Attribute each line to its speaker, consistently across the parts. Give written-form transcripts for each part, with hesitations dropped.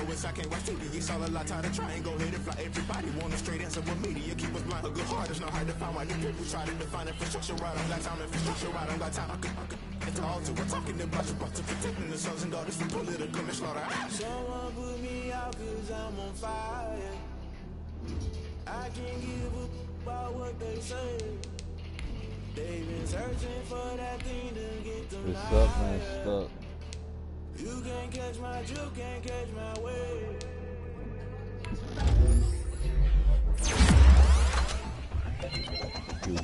Speaker 1: know it's I can't watch TV. It's all a lot tired of trying. Go ahead and fly. Everybody want a straight answer with media. Keep us blind. A good heart is not hard to find. Why the people try to define infrastructure right? I got time. Infrastructure right. I got time. I could it's all to we're talking about you brought to protecting the sons and daughters from political and slaughter.
Speaker 2: Someone put me out cause I'm on fire. I can't give up about what they say. They've been searching for that thing to get them higher. You can't catch my drift, can't catch my way.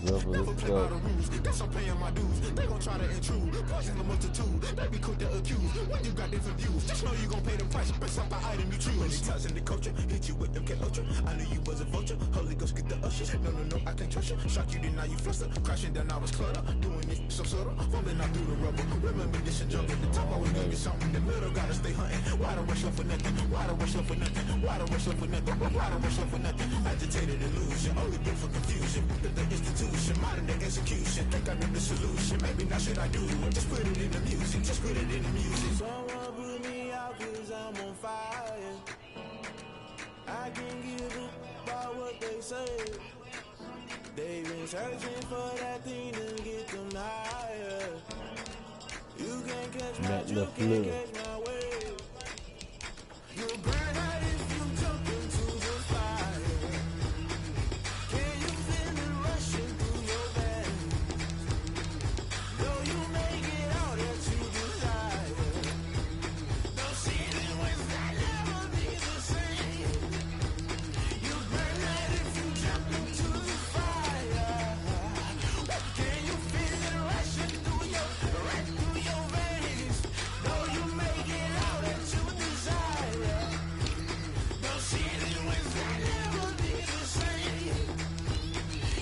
Speaker 1: Never play by the rules. Guess I'm paying my dues. They gon' try to intrude. Poison the multitude. They be quick to accuse. When you got different views, just know you gon' pay the price. Best up the item you choose. Many ties in the culture. Hit you with them K ultra. I knew you was a vulture. Holy Ghost get the usher. No, I can't trust you. Shot you, then now you fluster. Crashing down, I was clutter. Doing this so subtle. Fumbling out through the rubble. Remember this and jump at the top. Always gonna get something. The middle gotta stay hunting. Why the rush up for nothing? Why the rush up for nothing? Why the rush up for nothing? Why the rush up for nothing? Agitated illusion. Only been for confusion. The institution. Modern day execution. Think I know the solution. Maybe not should I do it? Just put it in the music. Just put it in the music.
Speaker 2: Someone put me out cause I'm on fire. I can't give up about what they say. They've been searching for that thing to get them higher. You can't catch my drift, can't catch my wave. You burn out if you jump into the fire. Can you feel it rushing through your veins? Though you make it out that you desire. No ceiling was that never be the same. You burn out if you jump into the fire. Can you feel it rushing through your veins? Though you make it out that you desire. No ceiling was that never be the same.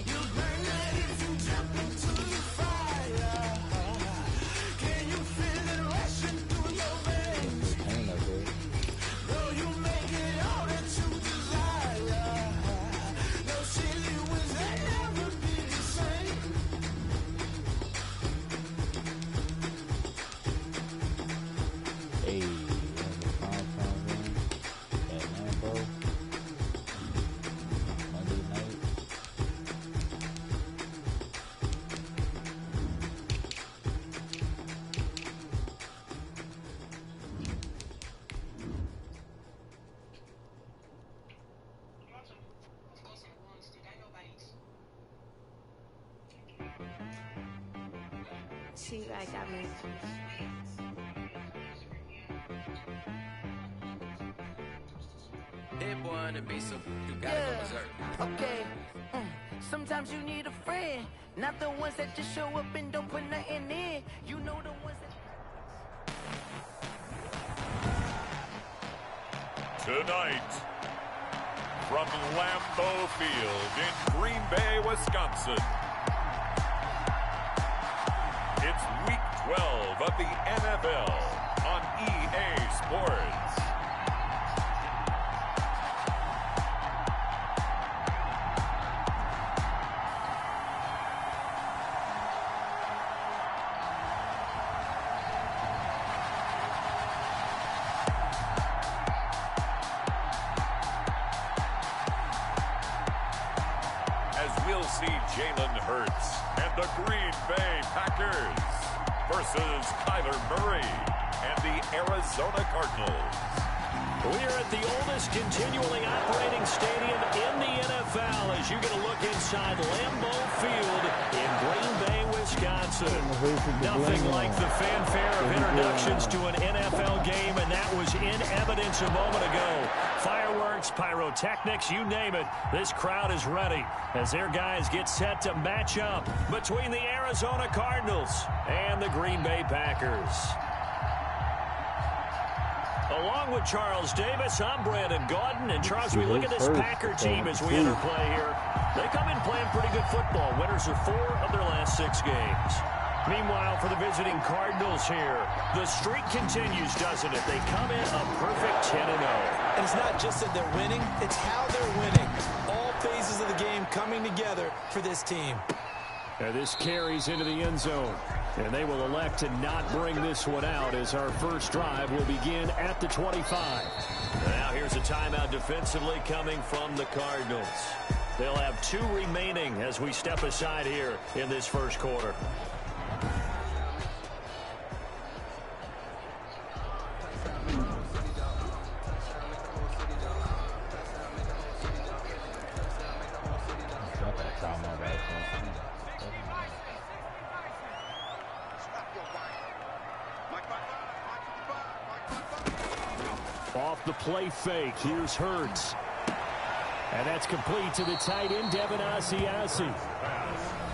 Speaker 2: You burn out if you jump into the fire. Can you feel it rushing through your veins? Though you make it all that you desire. No ceiling was that never be the same.
Speaker 3: Hey, at Lambeau, Monday night.
Speaker 4: See, like, I mean,
Speaker 5: Hit boy on the beat, so you gotta go berserk.
Speaker 6: Okay. Sometimes you need a friend, not the ones that just show up and don't put nothing in. You know the ones that.
Speaker 7: Tonight, from Lambeau Field in Green Bay, Wisconsin, it's Week 12 of the NFL on EA Sports. As we'll see Jalen Hurts and the Green Bay Packers versus Kyler Murray and the Arizona Cardinals.
Speaker 8: We're at the oldest continually operating stadium in the NFL as you get a look inside Lambeau Field in Green Bay, Wisconsin. Nothing like the fanfare of introductions to an NFL game, and that was in evidence a moment ago. Fireworks, pyrotechnics, you name it. This crowd is ready as their guys get set to match up between the Arizona Cardinals and the Green Bay Packers. Along with Charles Davis, I'm Brandon Gaudin. And Charles, we look at this Packer team as we enter play here. They come in playing pretty good football. Winners of 4 of their last 6 games. Meanwhile, for the visiting Cardinals here, the streak continues, doesn't it? They come in a perfect 10-0.
Speaker 9: And it's not just that they're winning, it's how they're winning. All phases of the game coming together for this team.
Speaker 8: And this carries into the end zone. And they will elect to not bring this one out as our first drive will begin at the 25. Now here's a timeout defensively coming from the Cardinals. They'll have 2 remaining as we step aside here in this first quarter. Off the play fake, here's Hurts. And that's complete to the tight end, Devin Asiasi.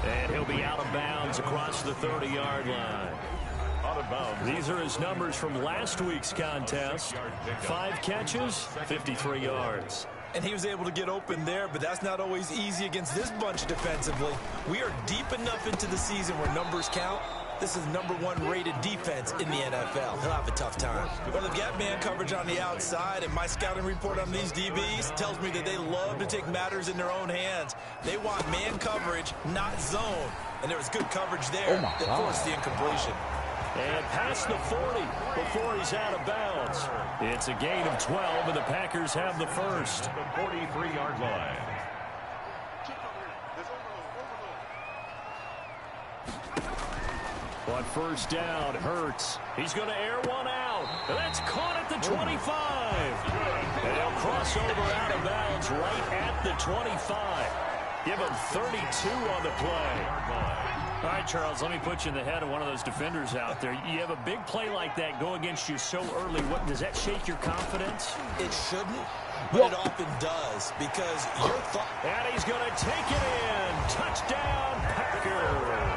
Speaker 8: And he'll be out of bounds across the 30-yard line. Out of bounds. These are his numbers from last week's contest. 5 catches, 53 yards.
Speaker 9: And he was able to get open there, but that's not always easy against this bunch defensively. We are deep enough into the season where numbers count. This is #1 rated defense in the NFL. He'll have a tough time. Well, they've got man coverage on the outside, and my scouting report on these DBs tells me that they love to take matters in their own hands. They want man coverage, not zone. And there was good coverage there that forced the incompletion.
Speaker 8: And past the 40 before he's out of bounds. It's a gain of 12, and the Packers have the first.
Speaker 7: The 43-yard line.
Speaker 8: On first down, Hurts. He's going to air one out. And that's caught at the 25. And he'll cross over out of bounds right at the 25. Give him 32 on the play. All right, Charles, let me put you in the head of one of those defenders out there. You have a big play like that go against you so early. What, does that shake your confidence?
Speaker 9: It shouldn't, but it often does because you're
Speaker 8: and he's going to take it in. Touchdown, Packers.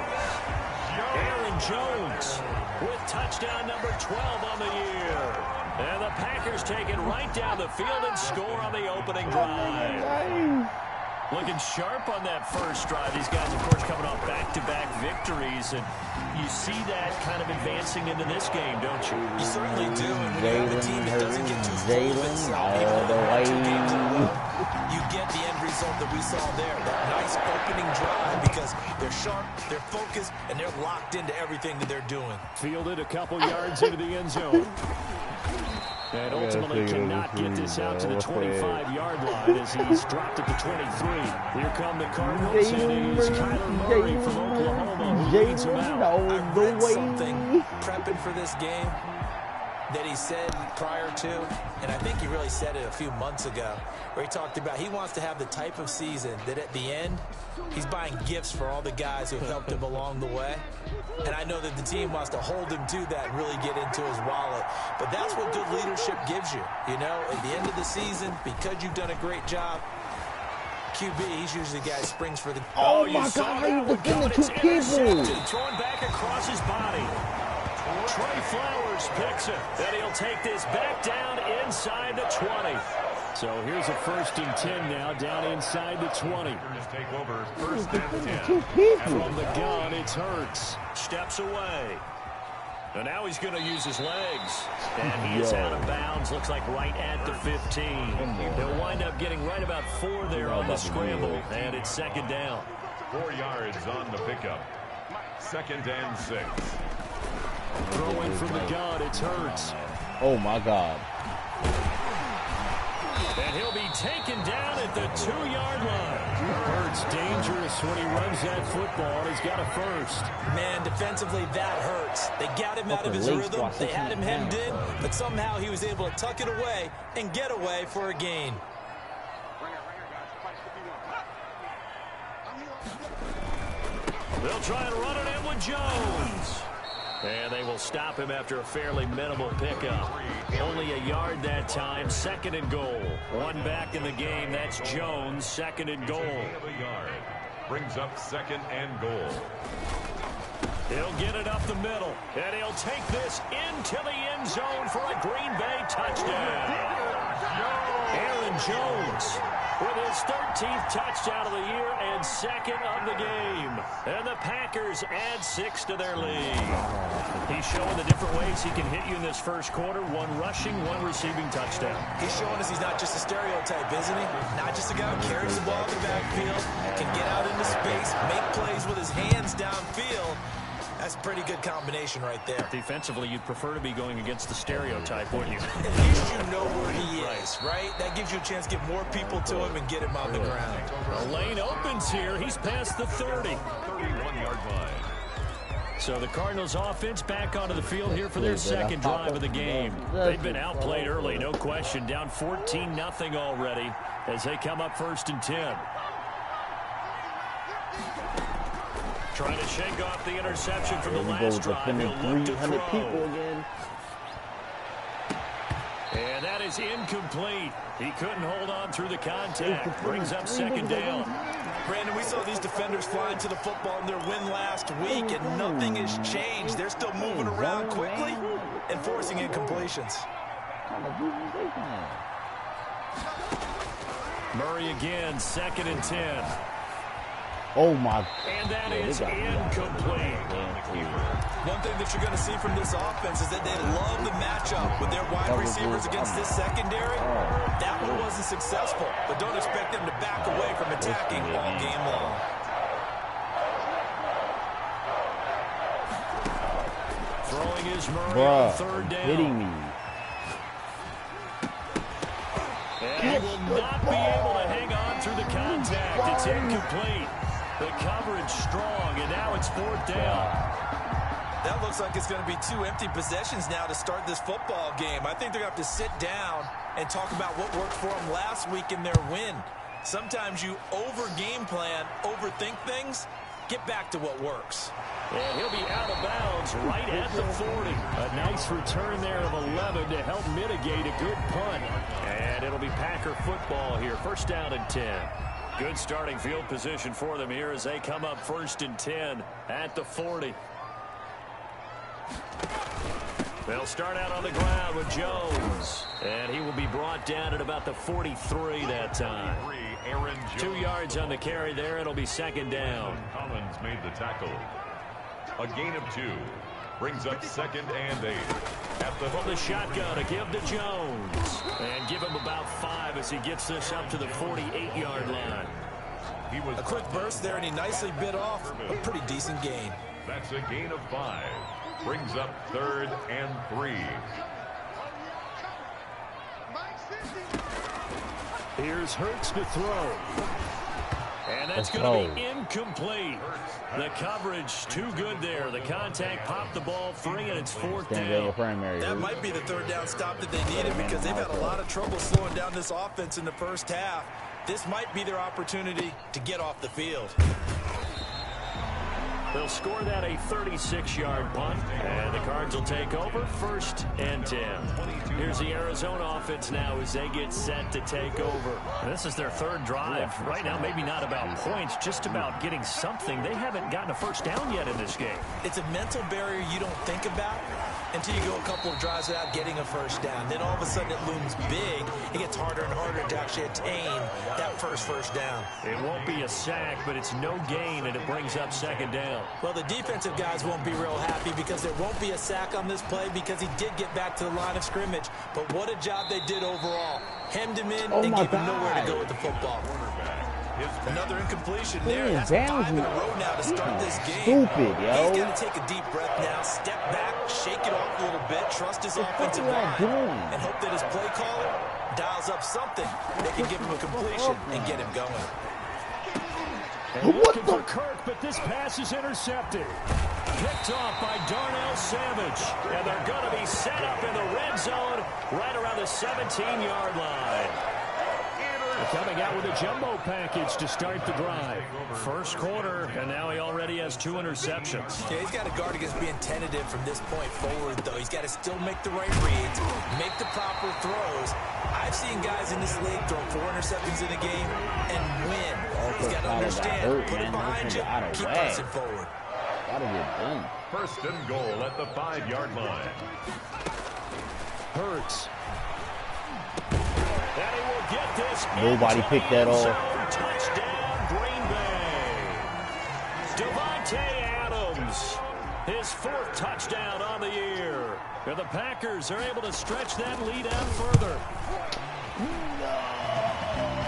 Speaker 8: Aaron Jones with touchdown number 12 on the year. And the Packers take it right down the field and score on the opening drive. Looking sharp on that first drive. These guys, of course, coming off back-to-back victories. And you see that kind of advancing into this game, don't you?
Speaker 9: You certainly do. And when you have a team that doesn't get too full of itself, even though they're 2 games in a row, you get the end result that we saw there. That nice opening drive because they're sharp, they're focused, and they're locked into everything that they're doing.
Speaker 8: Fielded a couple yards into the end zone. And ultimately cannot get this out to the 25-yard line as he's dropped at the 23. Here come the Cardinals, and it is Kyler Murray from Oklahoma who leads him out.
Speaker 9: I read something prepping for this game that he said prior to, and I think he really said it a few months ago, where he talked about he wants to have the type of season that at the end, he's buying gifts for all the guys who have helped him along the way. And I know that the team wants to hold him to that and really get into his wallet. But that's what good leadership gives you. You know, at the end of the season, because you've done a great job, QB, he's usually the guy who springs for the...
Speaker 4: Oh my God, he's looking at 2 people.
Speaker 8: Throwing back across his body. Trey Flowers picks it. Then he'll take this back down inside the 20. So here's a 1st and 10 now, down inside the 20.
Speaker 7: Take over, 1st and 10.
Speaker 8: From the gun, it's Hurts. Steps away. And now he's going to use his legs. And he is out of bounds, looks like right at the 15. He'll wind up getting right about 4 there on the scramble. And it's 2nd down.
Speaker 7: 4 yards on the pickup. 2nd and 6.
Speaker 8: Throwing from the gun, it's Hurts.
Speaker 4: Oh, my God.
Speaker 8: And he'll be taken down at the 2-yard line. Hurts dangerous when he runs that football. He's got a 1st.
Speaker 9: Man, defensively, that hurts. They got him out of his rhythm. They had him hemmed in, but somehow he was able to tuck it away and get away for a gain.
Speaker 8: They'll try and run it in with Jones. And they will stop him after a fairly minimal pickup. Only a yard that time, 2nd and goal. 1 back in the game, that's Jones, 2nd and goal.
Speaker 7: Brings up 2nd and goal.
Speaker 8: He'll get it up the middle, and he'll take this into the end zone for a Green Bay touchdown. Aaron Jones with his 13th touchdown of the year and 2nd of the game. And the Packers add 6 to their lead. He's showing the different ways he can hit you in this first quarter. 1 rushing, 1 receiving touchdown.
Speaker 9: He's showing us he's not just a stereotype, isn't he? Not just a guy who carries the ball in the backfield, can get out into space, make plays with his hands downfield. That's a pretty good combination right there.
Speaker 8: Defensively, you'd prefer to be going against the stereotype, wouldn't you?
Speaker 9: At least you know where he is.
Speaker 8: Right.
Speaker 9: space, right? That gives you a chance to get more people to him and get him on the ground.
Speaker 8: The lane opens here. He's past the 30.
Speaker 7: 31-yard line.
Speaker 8: So the Cardinals offense back onto the field here for their second drive of the game. They've been outplayed early, no question. Down 14-0 already as they come up 1st and 10. Trying to shake off the interception from the last drive. He'll look to throw. And that is incomplete. He couldn't hold on through the contact. Brings up 2nd down.
Speaker 9: Brandon, we saw these defenders fly into the football in their win last week, and nothing has changed. They're still moving around quickly and forcing incompletions.
Speaker 8: Murray again, 2nd and 10.
Speaker 4: Oh, my.
Speaker 8: And that is incomplete.
Speaker 9: One thing that you're going to see from this offense is that they love the matchup with their wide receivers against this secondary. That one wasn't successful, but don't expect them to back away from attacking all game long.
Speaker 8: Throwing is Murray on 3rd down.
Speaker 4: Hitting me.
Speaker 8: And he will not be able to hang on through the contact. It's incomplete. The coverage strong, and now it's 4th down.
Speaker 9: That looks like it's going to be 2 empty possessions now to start this football game. I think they're going to have to sit down and talk about what worked for them last week in their win. Sometimes you over-game plan, overthink things, get back to what works.
Speaker 8: And he'll be out of bounds right at the 40. A nice return there of 11 to help mitigate a good punt. And it'll be Packer football here. 1st down and 10. Good starting field position for them here as they come up 1st and 10 at the 40. They'll start out on the ground with Jones. And he will be brought down at about the 43 that time. 2 yards on the carry there. It'll be 2nd down.
Speaker 7: Collins made the tackle. A gain of 2. Brings up 2nd and 8.
Speaker 8: From the shotgun, a give to Jones. And give him about 5 as he gets this up to the 48-yard line.
Speaker 9: A quick burst there, and he nicely bit off a pretty decent gain.
Speaker 7: That's a gain of 5. Brings up 3rd and 3.
Speaker 8: Here's Hurts to throw. And that's going to be incomplete. The coverage too good there. The contact popped the ball free, and it's 4th down.
Speaker 9: That might be the 3rd down stop that they needed because they've had a lot of trouble slowing down this offense in the first half. This might be their opportunity to get off the field.
Speaker 8: They'll score that a 36-yard punt, and the Cards will take over 1st and 10. Here's the Arizona offense now as they get set to take over. And this is their 3rd drive. Right now, maybe not about points, just about getting something. They haven't gotten a 1st down yet in this game.
Speaker 9: It's a mental barrier you don't think about until you go a couple of drives without getting a 1st down. Then all of a sudden it looms big. It gets harder and harder to actually attain that first down.
Speaker 8: It won't be a sack, but it's no gain, and it brings up 2nd down.
Speaker 9: Well, the defensive guys won't be real happy because there won't be a sack on this play because he did get back to the line of scrimmage. But what a job they did overall. Hemmed him in and gave him nowhere to go with the football. Another incompletion there. That's 5 in a row now to start this game.
Speaker 4: Stupid, yo.
Speaker 9: He's got to take a deep breath now, step back, shake it off a little bit, trust his offensive line, and hope that his play caller dials up something that can give him a completion and get him going.
Speaker 8: And looking for Kirk, but this pass is intercepted. Picked off by Darnell Savage. And they're going to be set up in the red zone right around the 17-yard line. Coming out with a jumbo package to start the drive. First quarter, and now he already has 2 interceptions.
Speaker 9: Yeah, he's got to guard against being tentative from this point forward, though. He's got to still make the right reads, make the proper throws. I've seen guys in this league throw 4 interceptions in a game and win. He's got to understand, put it behind you, keep pressing forward.
Speaker 4: Gotta get done.
Speaker 7: 1st and goal at the 5-yard line.
Speaker 8: Hurts. And he will get this.
Speaker 4: Nobody picked that off.
Speaker 8: Touchdown, Green Bay. Devontae Adams, his 4th touchdown on the year. And the Packers are able to stretch that lead out further.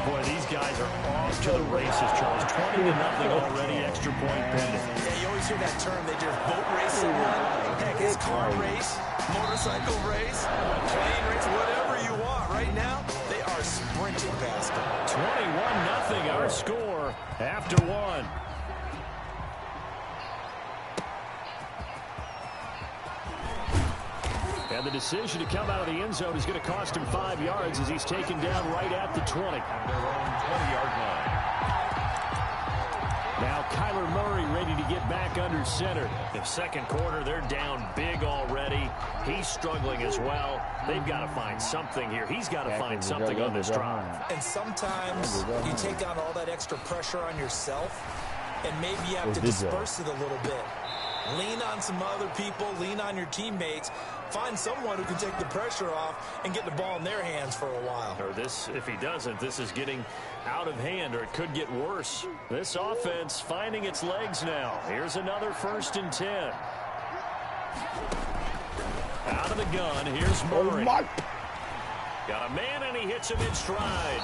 Speaker 8: Boy, these guys are off to the races, Charles. 20-0 already, extra point pending.
Speaker 9: Yeah, you always hear that term. They just boat race someone. Heck, it's car race, motorcycle race, plane race, whatever you want. Right now, they
Speaker 8: 21-0 our score after one. And the decision to come out of the end zone is going to cost him 5 yards as he's taken down right at the 20.
Speaker 7: On their own 20-yard line.
Speaker 8: Now Kyler Murray ready to get back under center. The second quarter, they're down big already. He's struggling as well. They've got to find something here. He's got to find something on this drive.
Speaker 9: And sometimes you take on all that extra pressure on yourself, and maybe you have to disperse it a little bit. Lean on some other people, lean on your teammates, find someone who can take the pressure off and get the ball in their hands for a while.
Speaker 8: Or this, if he doesn't, this is getting out of hand, or it could get worse. This offense finding its legs now. Here's another 1st and 10. Out of the gun, here's Murray. Got a man, and he hits him in stride.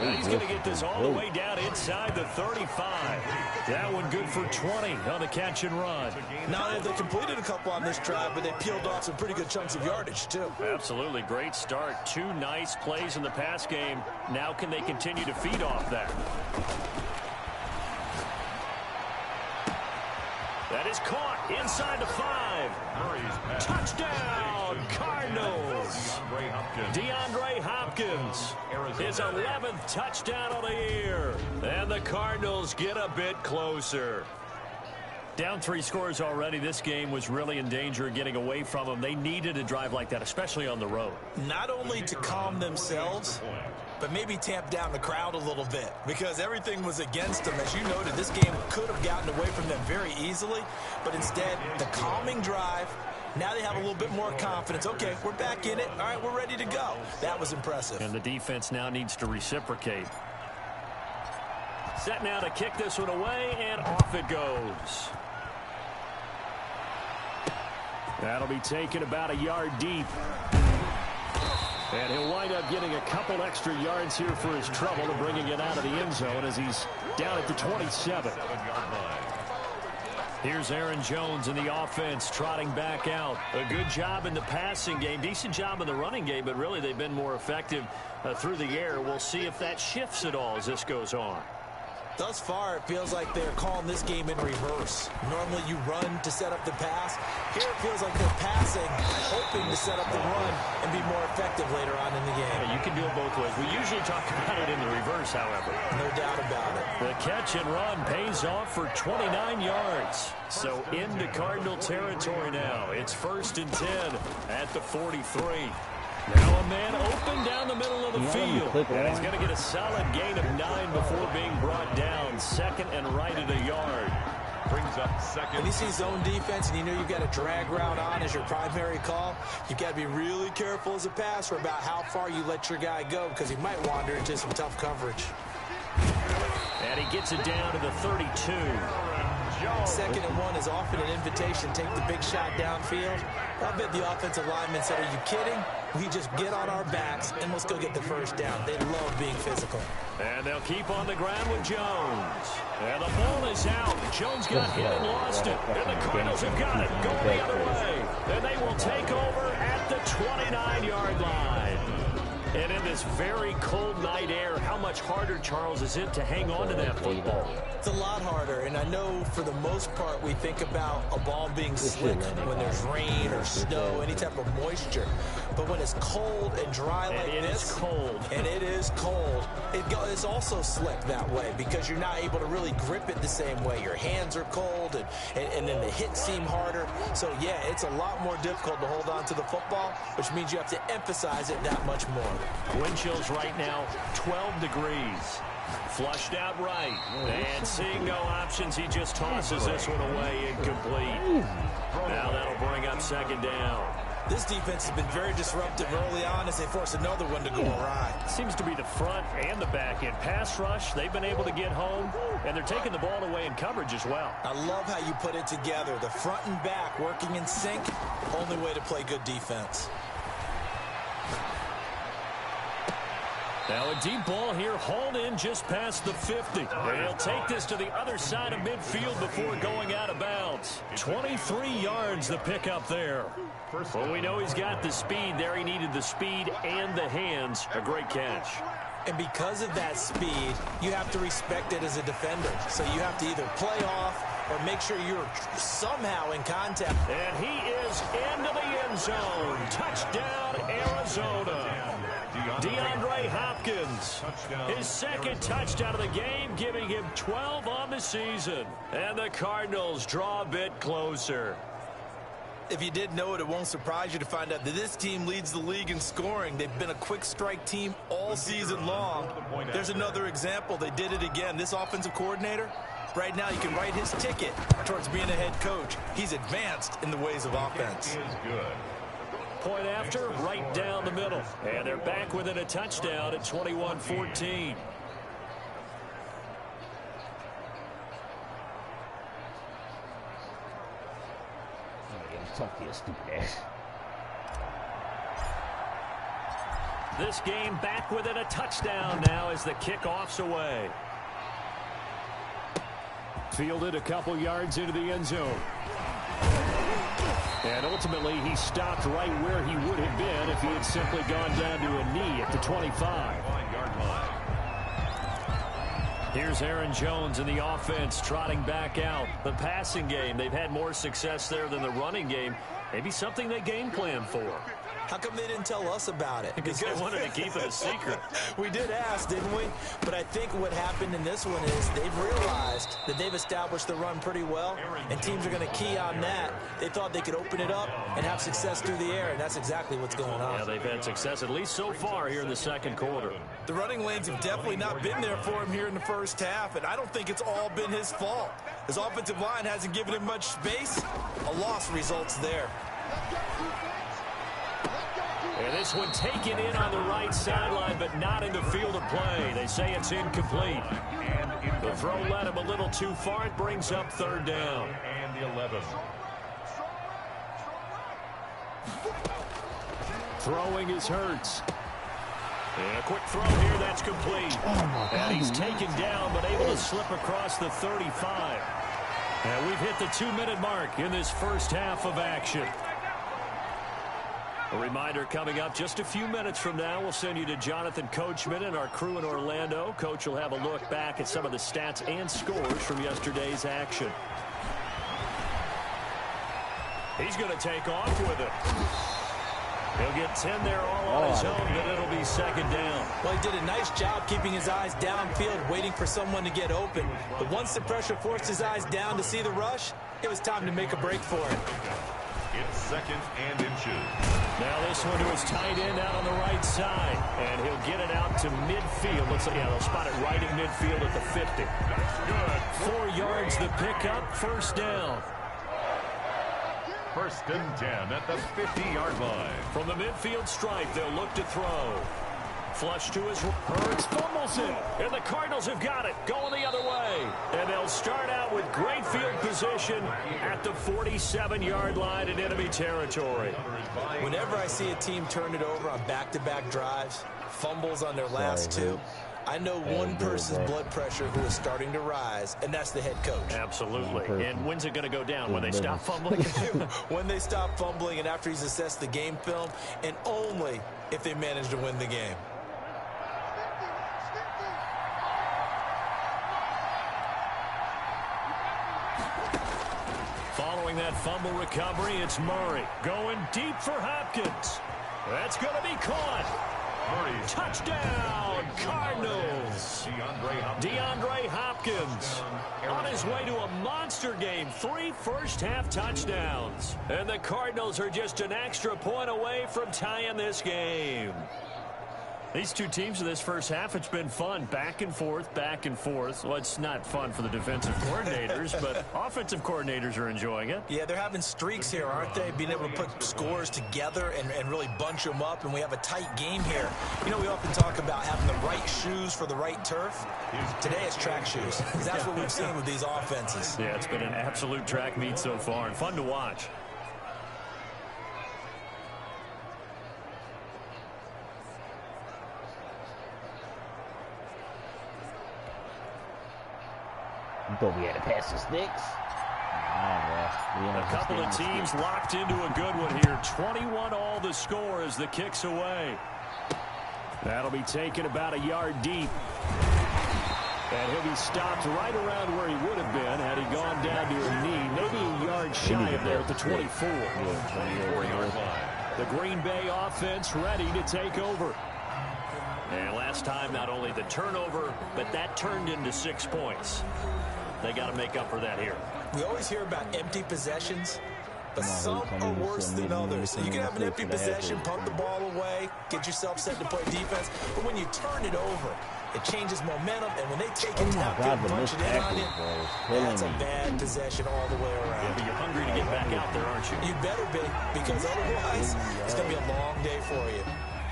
Speaker 8: And he's going to get this all the way down inside the 35. That one good for 20 on the catch and run.
Speaker 9: Now they completed a couple on this drive, but they peeled off some pretty good chunks of yardage, too.
Speaker 8: Absolutely. Great start. 2 nice plays in the pass game. Now can they continue to feed off that? That is caught inside the 5. Touchdown, Cardinals. DeAndre Hopkins, his 11th touchdown of the year. And the Cardinals get a bit closer. Down 3 scores already. This game was really in danger of getting away from them. They needed a drive like that, especially on the road.
Speaker 9: Not only to calm themselves, but maybe tamp down the crowd a little bit, because everything was against them. As you noted, this game could have gotten away from them very easily, but instead, the calming drive, now they have a little bit more confidence. Okay, we're back in it. All right, we're ready to go. That was impressive.
Speaker 8: And the defense now needs to reciprocate. Set now to kick this one away, and off it goes. That'll be taken about a yard deep. And he'll wind up getting a couple extra yards here for his trouble and bringing it out of the end zone as he's down at the 27. Here's Aaron Jones in the offense trotting back out. A good job in the passing game, decent job in the running game, but really they've been more effective through the air. We'll see if that shifts at all as this goes on.
Speaker 9: Thus far, it feels like they're calling this game in reverse. Normally you run to set up the pass. Here it feels like they're passing, hoping to set up the run and be more effective later on in the game.
Speaker 8: Yeah, you can do it both ways. We usually talk about it in the reverse, however.
Speaker 9: No doubt about it.
Speaker 8: The catch and run pays off for 29 yards. So into Cardinal territory now. It's 1st and 10 at the 43. Now a man open down the middle of the field. And he's going to get a solid gain of 9 before being brought down. 2nd and right at a yard.
Speaker 7: Brings up 2nd.
Speaker 9: When you see zone defense and you know you've got a drag route on as your primary call, you've got to be really careful as a passer about how far you let your guy go, because he might wander into some tough coverage.
Speaker 8: And he gets it down to the 32.
Speaker 9: 2nd and 1 is often an invitation. Take the big shot downfield. I bet the offensive lineman said, are you kidding? We just get on our backs and let's go get the 1st down. They love being physical.
Speaker 8: And they'll keep on the ground with Jones. And the ball is out. Jones got hit and lost it. And the Cardinals have got it going the other way. And they will take over at the 29-yard line. And in this very cold night air, how much harder, Charles, is it to hang on to that football?
Speaker 9: It's a lot harder, and I know for the most part we think about a ball being slick when there's rain or snow, any type of moisture. But when it's cold and dry like this, and it is cold, it's also slick that way because you're not able to really grip it the same way. Your hands are cold, and then the hits seem harder. So, yeah, it's a lot more difficult to hold on to the football, which means you have to emphasize it that much more.
Speaker 8: Wind chills right now, 12 degrees. Flushed out right. And seeing no options, he just tosses this one away incomplete. Now that'll bring up 2nd down.
Speaker 9: This defense has been very disruptive early on as they force another one to go awry.
Speaker 8: Seems to be the front and the back end. Pass rush, they've been able to get home, and they're taking the ball away in coverage as well.
Speaker 9: I love how you put it together. The front and back working in sync, only way to play good defense.
Speaker 8: Now a deep ball here, hauled in just past the 50. And he'll take this to the other side of midfield before going out of bounds. 23 yards the pickup there. Well, we know he's got the speed there. He needed the speed and the hands. A great catch.
Speaker 9: And because of that speed, you have to respect it as a defender. So you have to either play off or make sure you're somehow in contact.
Speaker 8: And he is into the end zone. Touchdown, Arizona. DeAndre Hopkins, his second touchdown of the game, giving him 12 on the season. And the Cardinals draw a bit closer.
Speaker 9: If you didn't know it, it won't surprise you to find out that this team leads the league in scoring. They've been a quick strike team all season long. There's another example. They did it again. This offensive coordinator, right now you can write his ticket towards being a head coach. He's advanced in the ways of offense.
Speaker 8: Point after, right down the middle. And they're back within a touchdown at 21-14.
Speaker 4: Talk to your stupid ass.
Speaker 8: This game back within a touchdown now as the kickoff's away. Fielded a couple yards into the end zone. And ultimately, he stopped right where he would have been if he had simply gone down to a knee at the 25. Here's Aaron Jones in the offense trotting back out. The passing game, they've had more success there than the running game. Maybe something they game plan for.
Speaker 9: How come they didn't tell us about it?
Speaker 8: Because they wanted to keep it a secret.
Speaker 9: We did ask, didn't we? But I think what happened in this one is they've realized that they've established the run pretty well, and teams are going to key on that. They thought they could open it up and have success through the air, and that's exactly what's going on.
Speaker 8: Yeah, they've had success, at least so far here in the second quarter.
Speaker 9: The running lanes have definitely not been there for him here in the first half, and I don't think it's all been his fault. His offensive line hasn't given him much space. A loss results there.
Speaker 8: And this one taken in on the right sideline, but not in the field of play. They say it's incomplete. The throw led him a little too far. It brings up third down.
Speaker 7: And the 11.
Speaker 8: Throwing is Hurts. And a quick throw here, that's complete. And he's taken down, but able to slip across the 35. And we've hit the 2-minute mark in this first half of action. A reminder coming up just a few minutes from now. We'll send you to Jonathan Coachman and our crew in Orlando. Coach will have a look back at some of the stats and scores from yesterday's action. He's going to take off with it. He'll get 10 there all on his own, but it'll be second down.
Speaker 9: Well, he did a nice job keeping his eyes downfield, waiting for someone to get open. But once the pressure forced his eyes down to see the rush, it was time to make a break for him.
Speaker 7: It's second and inches.
Speaker 8: Now this one to his tight end out on the right side. And he'll get it out to midfield. Looks like, yeah, they'll spot it right in midfield at the 50.
Speaker 7: That's good.
Speaker 8: 4 yards the pickup, first down.
Speaker 7: First and 10 at the 50-yard line.
Speaker 8: From the midfield stripe, they'll look to throw. Flush to his Hurts, fumbles it, and the Cardinals have got it, going the other way. And they'll start out with great field position at the 47-yard line in enemy territory.
Speaker 9: Whenever I see a team turn it over on back-to-back drives, fumbles on their last two, I know one person's blood pressure who is starting to rise, and that's the head coach.
Speaker 8: Absolutely. And when's it going to go down? When they stop fumbling?
Speaker 9: When they stop fumbling and after he's assessed the game film, and only if they manage to win the game.
Speaker 8: Following that fumble recovery, it's Murray going deep for Hopkins. That's going to be caught.
Speaker 7: Murray's
Speaker 8: touchdown, Cardinals. DeAndre Hopkins on his way to a monster game. 3 first-half touchdowns. And the Cardinals are just an extra point away from tying this game. These two teams in this first half, it's been fun. Back and forth, back and forth. Well, it's not fun for the defensive coordinators, but offensive coordinators are enjoying it.
Speaker 9: Yeah, they're having streaks here, aren't they? Being able to put scores together and really bunch them up, and we have a tight game here. You know, we often talk about having the right shoes for the right turf. Today it's track shoes, because that's what we've seen with these offenses.
Speaker 8: Yeah, it's been an absolute track meet so far, and fun to watch.
Speaker 4: thought we had to pass the sticks.
Speaker 8: A couple of teams locked into a good one here. 21 all the score as the kick's away. That'll be taken about a yard deep. And he'll be stopped right around where he would have been had he gone down to a knee. Maybe a yard shy of there at the 24.
Speaker 7: 24-yard line.
Speaker 8: The Green Bay offense ready to take over. And last time, not only the turnover, but that turned into 6 points. They got to make up for that here.
Speaker 9: We always hear about empty possessions, but some are worse than others. You can have an empty possession, pump the ball away, get yourself set to play defense, but when you turn it over, it changes momentum, and when they take it down, punch it in on you, that's a bad possession all the way around.
Speaker 8: Yeah, but you're hungry to get back out there, aren't you?
Speaker 9: You better be, because otherwise, it's going to be a long day for you.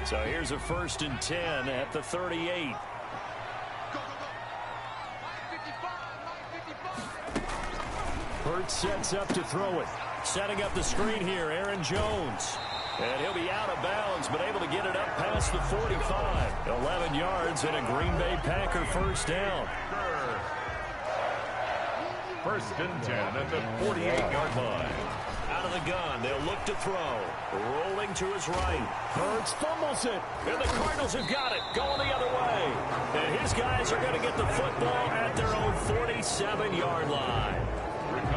Speaker 8: So here's a 1st and 10 at the 38. Hurts sets up to throw it. Setting up the screen here, Aaron Jones. And he'll be out of bounds, but able to get it up past the 45. 11 yards and a Green Bay Packer first down.
Speaker 7: 1st and 10 at the 48-yard line.
Speaker 8: Out of the gun, they'll look to throw. Rolling to his right. Hurts fumbles it. And the Cardinals have got it. Going the other way. And his guys are going to get the football at their own 47-yard line.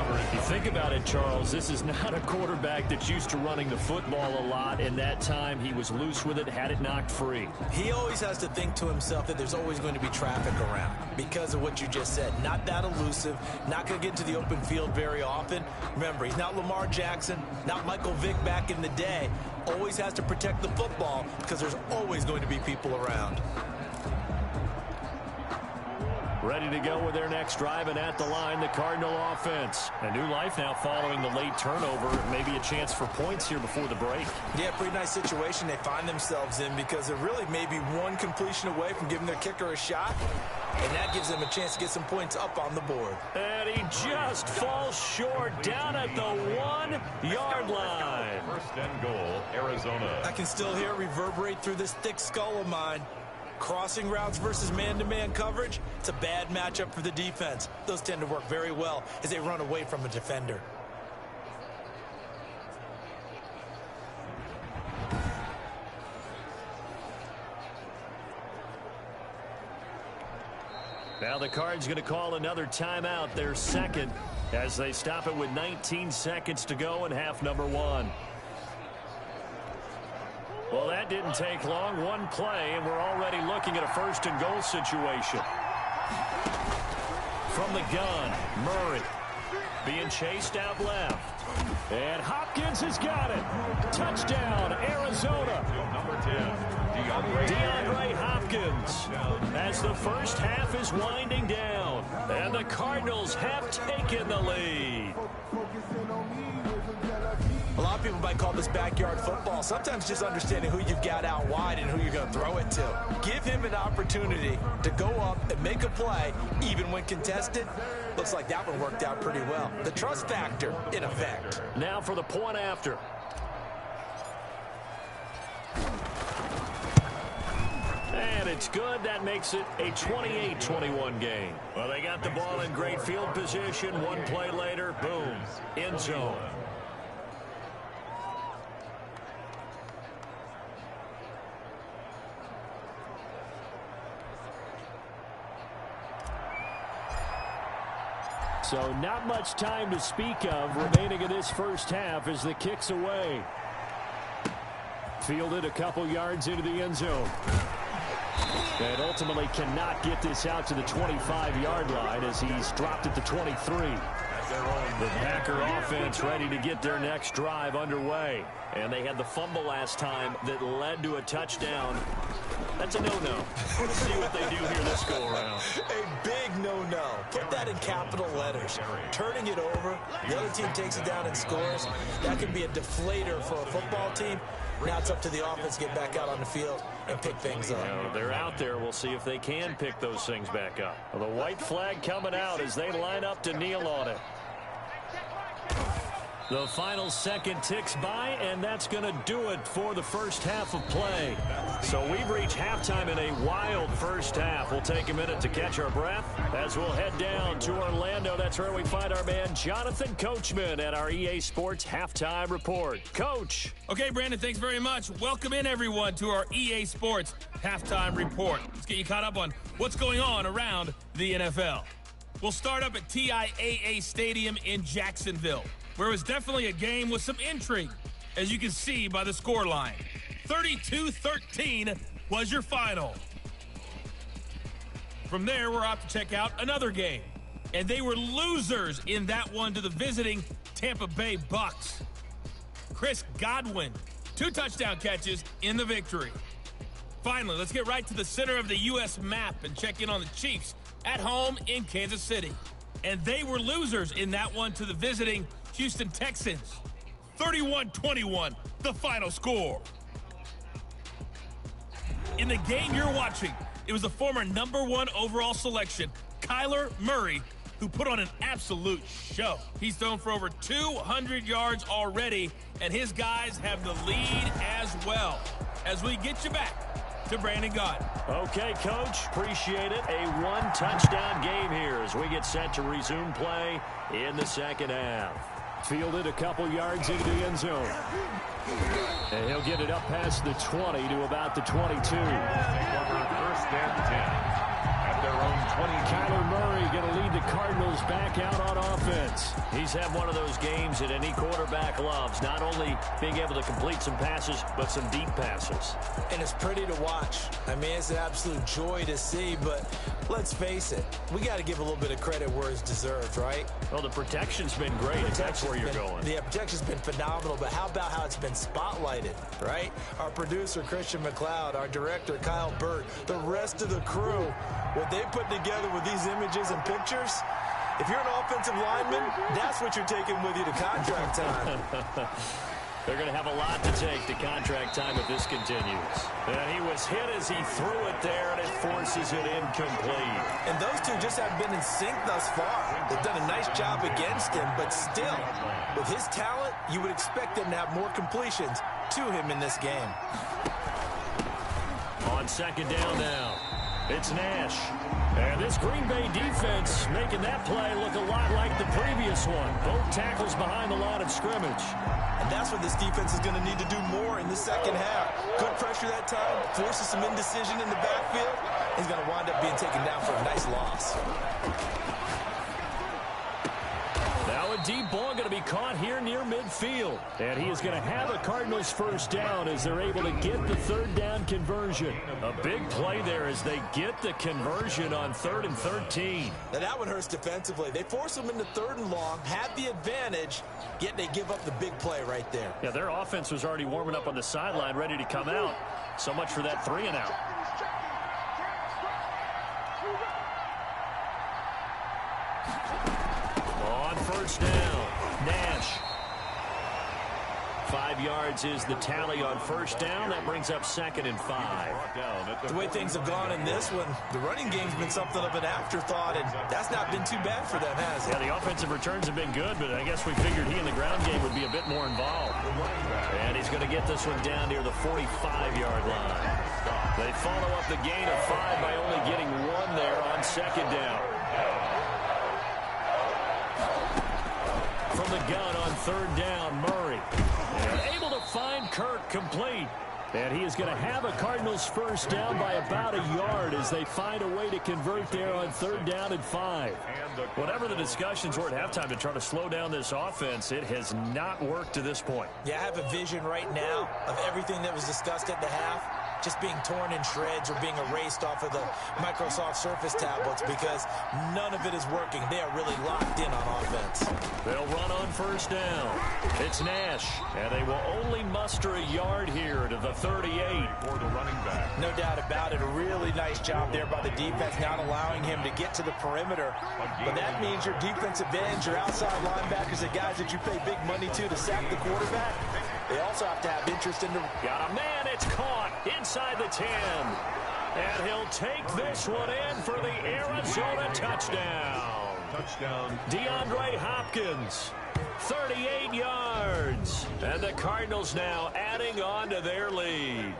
Speaker 8: If you think about it, Charles, this is not a quarterback that's used to running the football a lot, and that time he was loose with it, had it knocked free.
Speaker 9: He always has to think to himself that there's always going to be traffic around because of what you just said. Not that elusive, not going to get into the open field very often. Remember, he's not Lamar Jackson, not Michael Vick back in the day. Always has to protect the football because there's always going to be people around.
Speaker 8: Ready to go with their next drive, and at the line, the Cardinal offense. A new life now following the late turnover. Maybe a chance for points here before the break.
Speaker 9: Yeah, pretty nice situation they find themselves in because they're really maybe one completion away from giving their kicker a shot. And that gives them a chance to get some points up on the board.
Speaker 8: And he just falls short down at the 1-yard line.
Speaker 7: 1st and goal, Arizona.
Speaker 9: I can still hear it reverberate through this thick skull of mine. Crossing routes versus man-to-man coverage, it's a bad matchup for the defense. Those tend to work very well as they run away from a defender.
Speaker 8: Now the Cards going to call another timeout, their second, as they stop it with 19 seconds to go in half number 1. Well, that didn't take long. One play, and we're already looking at a 1st and goal situation. From the gun, Murray being chased out left. And Hopkins has got it. Touchdown, Arizona.
Speaker 7: Number 10,
Speaker 8: DeAndre Hopkins, as the first half is winding down. And the Cardinals have taken the lead.
Speaker 9: A lot of people might call this backyard football. Sometimes just understanding who you've got out wide and who you're going to throw it to. Give him an opportunity to go up and make a play, even when contested. Looks like that one worked out pretty well. The trust factor in effect.
Speaker 8: Now for the point after. And it's good. That makes it a 28-21 game. Well, they got the ball in great field position. One play later, boom, end zone. So not much time to speak of remaining in this first half as the kick's away. Fielded a couple yards into the end zone. And ultimately cannot get this out to the 25-yard line as he's dropped at the 23. The Packer offense ready to get their next drive underway. And they had the fumble last time that led to a touchdown. That's a no-no. Let's see what they do here this go-around.
Speaker 9: A big no-no. Put that in capital letters. Turning it over, the other team takes it down and scores. That can be a deflator for a football team. Now it's up to the offense to get back out on the field and pick things up.
Speaker 8: Well, they're out there. We'll see if they can pick those things back up. Well, the white flag coming out as they line up to kneel on it. The final second ticks by, and that's going to do it for the first half of play. So we've reached halftime in a wild first half. We'll take a minute to catch our breath as we'll head down to Orlando. That's where we find our man Jonathan Coachman at our EA Sports Halftime Report. Coach.
Speaker 10: Okay, Brandon, thanks very much. Welcome in, everyone, to our EA Sports Halftime Report. Let's get you caught up on what's going on around the NFL. We'll start up at TIAA Stadium in Jacksonville, where it was definitely a game with some intrigue, as you can see by the scoreline. 32-13 was your final. From there, we're off to check out another game, and they were losers in that one to the visiting Tampa Bay Bucks. Chris Godwin, 2 touchdown catches in the victory. Finally, let's get right to the center of the U.S. map and check in on the Chiefs at home in Kansas City. And they were losers in that one to the visiting Houston Texans. 31-21, the final score. In the game you're watching, it was the former #1 overall selection, Kyler Murray, who put on an absolute show. He's thrown for over 200 yards already, and his guys have the lead as well. As we get you back to Brandon Gott.
Speaker 8: Okay, Coach, appreciate it. A 1-touchdown game here as we get set to resume play in the second half. Fielded a couple yards into the end zone. And he'll get it up past the 20 to about the 22.
Speaker 7: First and 10. At their own 20.
Speaker 8: Kyler Murray going to lead the Cardinals back out on offense. He's had one of those games that any quarterback loves, not only being able to complete some passes, but some deep passes.
Speaker 9: And it's pretty to watch. I mean, it's an absolute joy to see, but let's face it, we got to give a little bit of credit where it's deserved, right?
Speaker 8: Well, the protection's been great. That's where you're going.
Speaker 9: The protection's been phenomenal, but how about how it's been spotlighted, right? Our producer, Christian McLeod, our director, Kyle Burt, the rest of the crew, what they put together with these images and pictures, if you're an offensive lineman, that's what you're taking with you to contract time.
Speaker 8: They're going to have a lot to take to contract time if this continues. And he was hit as he threw it there, and it forces it incomplete.
Speaker 9: And those two just haven't been in sync thus far. They've done a nice job against him, but still, with his talent, you would expect them to have more completions to him in this game.
Speaker 8: On second down now, it's Nash. And this Green Bay defense making that play look a lot like the previous one. Both tackles behind the line of scrimmage.
Speaker 9: And that's what this defense is going to need to do more in the second half. Good pressure that time, forces some indecision in the backfield. He's going to wind up being taken down for a nice loss.
Speaker 8: Now a deep ball going to be caught here near midfield. And he is going to have a Cardinals first down as they're able to get the third down conversion. A big play there as they get the conversion on 3rd and 13.
Speaker 9: Now that one hurts defensively. They force them into 3rd and long, have the advantage, yet they give up the big play right there.
Speaker 8: Yeah, their offense was already warming up on the sideline, ready to come out. So much for that 3 and out. First down, Nash. 5 yards is the tally on first down. That brings up 2nd and 5.
Speaker 9: The way things have gone in this one, the running game's been something of an afterthought, and that's not been too bad for them, has it?
Speaker 8: Yeah, the offensive returns have been good, but I guess we figured he in the ground game would be a bit more involved. And he's going to get this one down near the 45-yard line. They follow up the gain of 5 by only getting 1 there on second down. From the gun on third down, Murray. And able to find Kirk complete. And he is going to have a Cardinals first down by about a yard as they find a way to convert there on 3rd down and 5. Whatever the discussions were at halftime to try to slow down this offense, it has not worked to this point.
Speaker 9: Yeah, I have a vision right now of everything that was discussed at the half just being torn in shreds or being erased off of the Microsoft Surface tablets because none of it is working. They are really locked in on offense.
Speaker 8: They'll run on first down. It's Nash, and they will only muster a yard here to the 38
Speaker 7: for the running back.
Speaker 9: No doubt about it. A really nice job there by the defense, not allowing him to get to the perimeter. But that means your defensive ends, your outside linebackers, the guys that you pay big money to sack the quarterback, they also have to have interest in the...
Speaker 8: Got a man, it's caught inside the 10. And he'll take this one in for the Arizona touchdown.
Speaker 7: Touchdown.
Speaker 8: DeAndre Hopkins. 38 yards. And the Cardinals now adding on to their lead.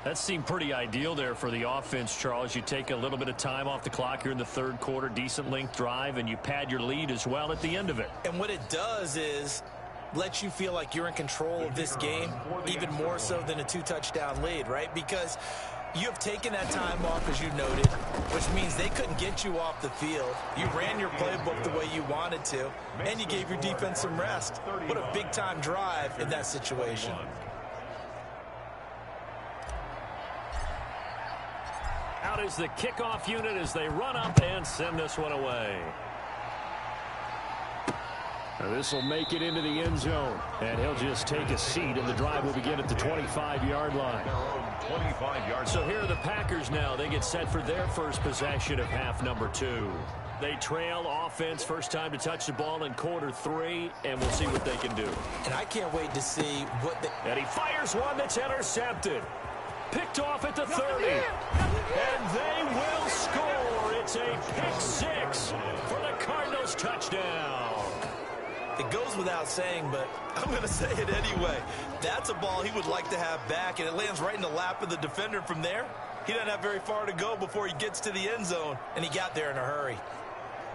Speaker 8: That seemed pretty ideal there for the offense, Charles. You take a little bit of time off the clock here in the third quarter, decent length drive, and you pad your lead as well at the end of it.
Speaker 9: And what it does is let you feel like you're in control of this game, even more so than a 2-touchdown lead, right? Because you have taken that time off, as you noted, which means they couldn't get you off the field. You ran your playbook the way you wanted to, and you gave your defense some rest. What a big-time drive in that situation.
Speaker 8: Out is the kickoff unit as they run up and send this one away. This will make it into the end zone, and he'll just take a seat, and the drive will begin at the 25-yard line.
Speaker 7: 25 yards.
Speaker 8: So here are the Packers now. They get set for their first possession of half number 2. They trail offense, first time to touch the ball in quarter 3, and we'll see what they can do.
Speaker 9: And I can't wait to see what they...
Speaker 8: And he fires one that's intercepted. Picked off at the 30. And they will score. It's a pick 6 for the Cardinals touchdown.
Speaker 9: It goes without saying, but I'm going to say it anyway. That's a ball he would like to have back, and it lands right in the lap of the defender from there. He doesn't have very far to go before he gets to the end zone, and he got there in a hurry.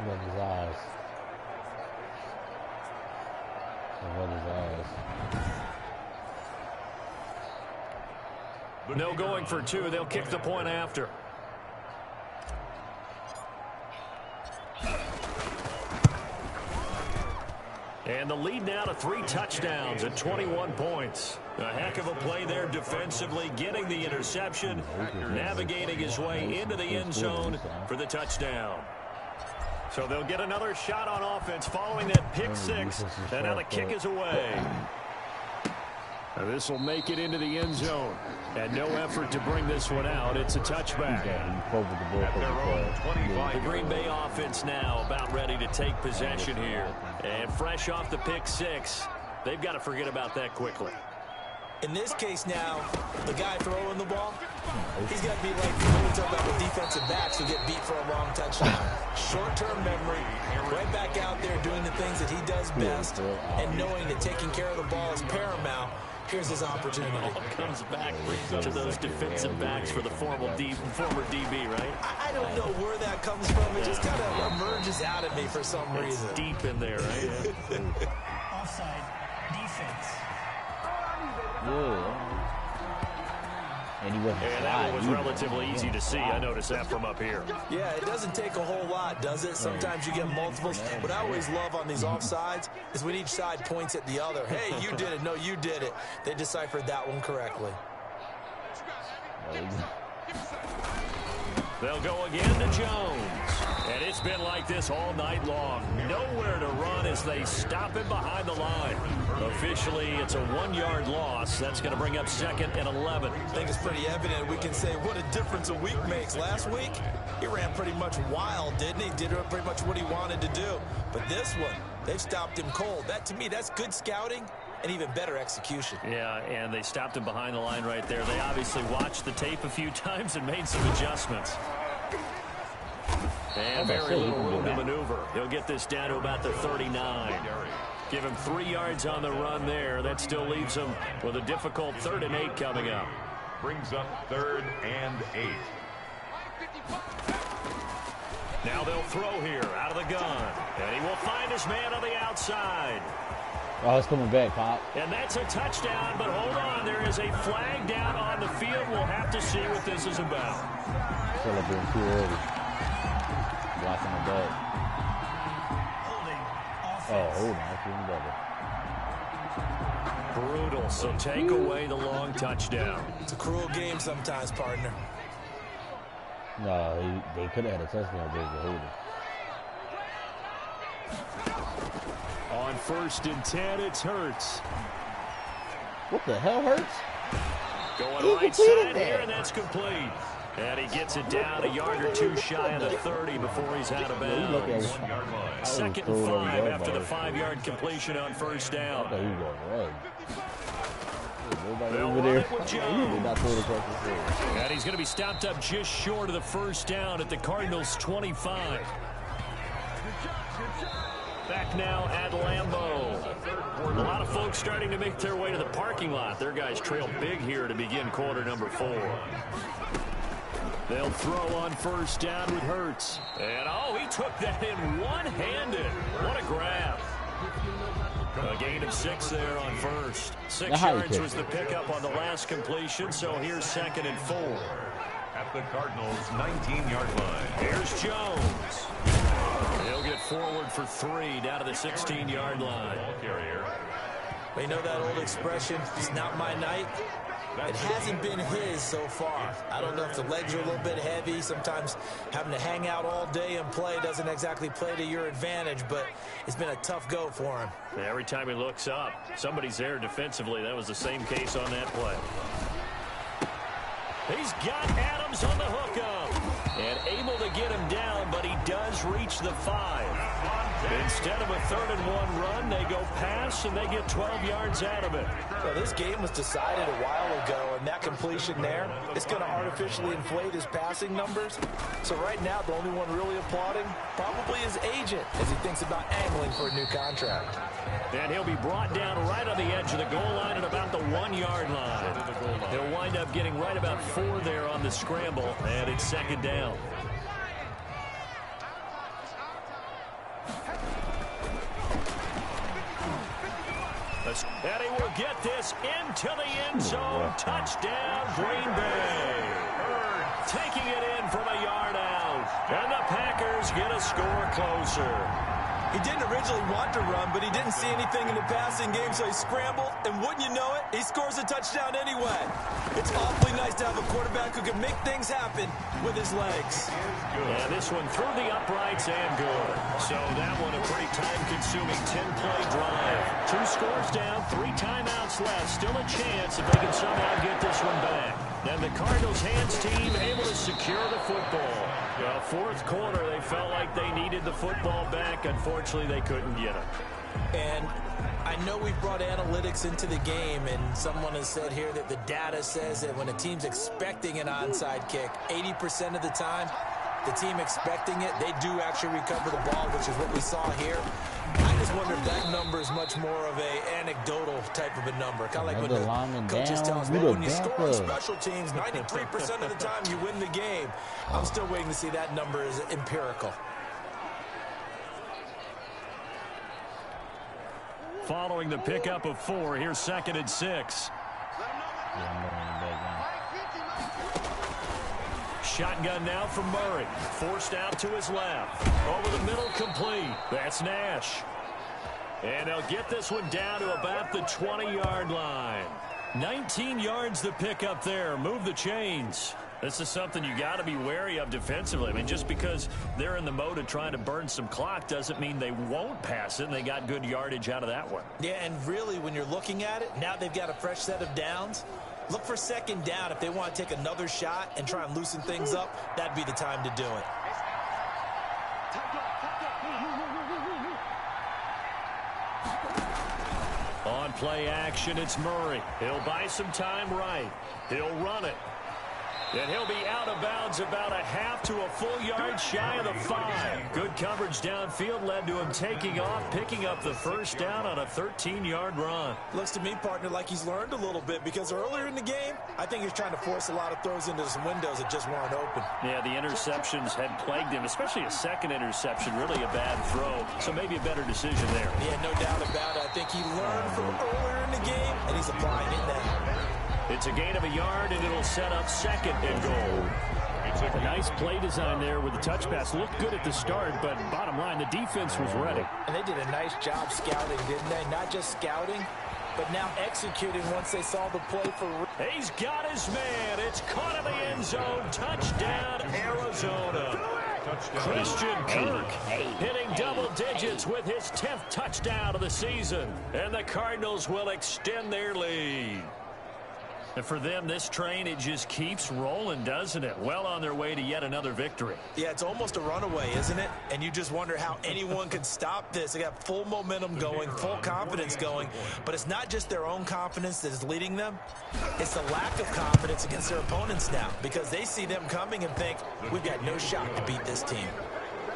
Speaker 4: Look at his eyes. Look at his eyes.
Speaker 8: No going for 2. They'll kick the point after. And the lead now to 3 touchdowns at 21 points. A heck of a play there defensively, getting the interception, navigating his way into the end zone for the touchdown. So they'll get another shot on offense following that pick 6, and now the kick is away. This will make it into the end zone. And no effort to bring this one out. It's a touchback. The Green Bay offense now about ready to take possession here. And fresh off the pick 6, they've got to forget about that quickly.
Speaker 9: In this case now, the guy throwing the ball, he's got to be like when we talk about the defensive backs who get beat for a long touchdown. Short-term memory, right back out there doing the things that he does best, and knowing that taking care of the ball is paramount. Here's his opportunity.
Speaker 8: Comes back to those defensive backs for the former DB, right?
Speaker 9: I don't know where that comes from. It just kind of emerges out of me for some reason.
Speaker 8: It's deep in there, right?
Speaker 11: Offside defense.
Speaker 4: Yeah. And
Speaker 8: that one was relatively easy to see. I noticed that from up here.
Speaker 9: Yeah, it doesn't take a whole lot, does it? Sometimes you get multiples. What I always love on these offsides is when each side points at the other. Hey, you did it. No, you did it. They deciphered that one correctly.
Speaker 8: They'll go again to Jones. And it's been like this all night long. Nowhere to run as they stop him behind the line. Officially, it's a 1-yard loss. That's going to bring up 2nd and 11.
Speaker 9: I think it's pretty evident. We can say what a difference a week makes. Last week, he ran pretty much wild, didn't he? Did pretty much what he wanted to do. But this one, they've stopped him cold. That, to me, that's good scouting and even better execution.
Speaker 8: Yeah, and they stopped him behind the line right there. They obviously watched the tape a few times and made some adjustments. And very little room to maneuver. He'll get this down to about the 39. Give him 3 yards on the run there. That still leaves him with a difficult 3rd and 8 coming up.
Speaker 7: Brings up 3rd and 8.
Speaker 8: Now they'll throw here out of the gun. And he will find his man on the outside.
Speaker 4: Oh, it's coming back, Pop.
Speaker 8: And that's a touchdown, but hold on. There is a flag down on the field. We'll have to see what this is about.
Speaker 4: Celebrating too early. Blocking the back. Hold on. I shouldn't double.
Speaker 8: Brutal, so take away the long touchdown.
Speaker 9: It's a cruel game sometimes, partner.
Speaker 4: No, they could have had a touchdown there to hold it.
Speaker 8: On 1st and 10, it's Hurts.
Speaker 4: What the hell, Hurts?
Speaker 8: Going right side here, and that's complete. And he gets it down a yard or 2 shy of the 30 before he's out of bounds. 2nd and 5 after the 5-yard completion on 1st down.
Speaker 4: Over there.
Speaker 8: And he's going to be stopped up just short of the 1st down at the Cardinals' 25. Back now at Lambeau. A lot of folks starting to make their way to the parking lot. Their guys trail big here to begin quarter number 4. They'll throw on first down with Hurts. And, oh, he took that in one-handed. What a grab. A gain of 6 there on first. 6 yards was the pickup on the last completion, so here's 2nd and 4.
Speaker 7: At the Cardinals' 19-yard line.
Speaker 8: Here's Jones. He'll get forward for 3 down to the 16-yard line.
Speaker 7: Ball carrier.
Speaker 9: You know that old expression, it's not my night? It hasn't been his so far. I don't know if the legs are a little bit heavy. Sometimes having to hang out all day and play doesn't exactly play to your advantage, but it's been a tough go for him.
Speaker 8: Every time he looks up, somebody's there defensively. That was the same case on that play. He's got Adams on the hookup and able to get him down, but he does reach the 5. Instead of a 3rd and 1 run, they go pass and they get 12 yards out of it.
Speaker 9: Well, this game was decided a while ago, and that completion there is going to artificially inflate his passing numbers. So right now, the only one really applauding probably his agent as he thinks about angling for a new contract.
Speaker 8: And he'll be brought down right on the edge of the goal line at about the 1-yard line. He'll wind up getting right about 4 there on the scramble, and it's 2nd down. And he will get this into the end zone. Touchdown, Green Bay. Taking it in from a yard out. And the Packers get a score closer.
Speaker 9: He didn't originally want to run, but he didn't see anything in the passing game, so he scrambled, and wouldn't you know it, he scores a touchdown anyway. It's awfully nice to have a quarterback who can make things happen with his legs.
Speaker 8: Yeah, this one through the uprights and good. So that one a pretty time-consuming 10-play drive. 2 scores down, 3 timeouts left. Still a chance if they can somehow get this one back. And the Cardinals' hands team able to secure the football. Well, 4th quarter, they felt like they needed the football back. Unfortunately, they couldn't get it.
Speaker 9: And I know we've brought analytics into the game, and someone has said here that the data says that when a team's expecting an onside kick, 80% of the time, the team expecting it, they do actually recover the ball, which is what we saw here. I just wonder if that number is much more of a anecdotal type of a number. Kind of like when the coaches tell us, well, when you score on special teams, 93% of the time you win the game. I'm still waiting to see that number is empirical.
Speaker 8: Following the pickup of 4, here's 2nd and 6. Shotgun now from Murray. Forced out to his left. Over the middle, complete. That's Nash. And they'll get this one down to about the 20-yard line. 19 yards the pickup there. Move the chains. This is something you got to be wary of defensively. I mean, just because they're in the mode of trying to burn some clock doesn't mean they won't pass it, and they got good yardage out of that one.
Speaker 9: Yeah, and really, when you're looking at it, now they've got a fresh set of downs. Look for 2nd down. If they want to take another shot and try and loosen things up, that'd be the time to do it.
Speaker 8: On play action, it's Murray. He'll buy some time right. He'll run it. And he'll be out of bounds about a half to a full yard shy of the 5. Good coverage downfield led to him taking off, picking up the first down on a 13-yard run.
Speaker 9: Looks to me, partner, like he's learned a little bit, because earlier in the game, I think he's trying to force a lot of throws into some windows that just weren't open.
Speaker 8: Yeah, the interceptions had plagued him, especially a 2nd interception, really a bad throw. So maybe a better decision there.
Speaker 9: Yeah, no doubt about it. I think he learned from earlier in the game, and he's applying it now.
Speaker 8: It's a gain of a yard, and it'll set up 2nd and goal. A nice play design there with the touch pass. Looked good at the start, but bottom line, the defense was ready.
Speaker 9: And they did a nice job scouting, didn't they? Not just scouting, but now executing once they saw the play for...
Speaker 8: He's got his man. It's caught in the end zone. Touchdown, Arizona. Christian Kirk hitting double digits with his 10th touchdown of the season. And the Cardinals will extend their lead. And for them, this train, it just keeps rolling, doesn't it? Well on their way to yet another victory.
Speaker 9: Yeah, it's almost a runaway, isn't it? And you just wonder how anyone could stop this. They got full momentum going, full confidence going. But it's not just their own confidence that is leading them. It's the lack of confidence against their opponents now, because they see them coming and think, we've got no shot to beat this team.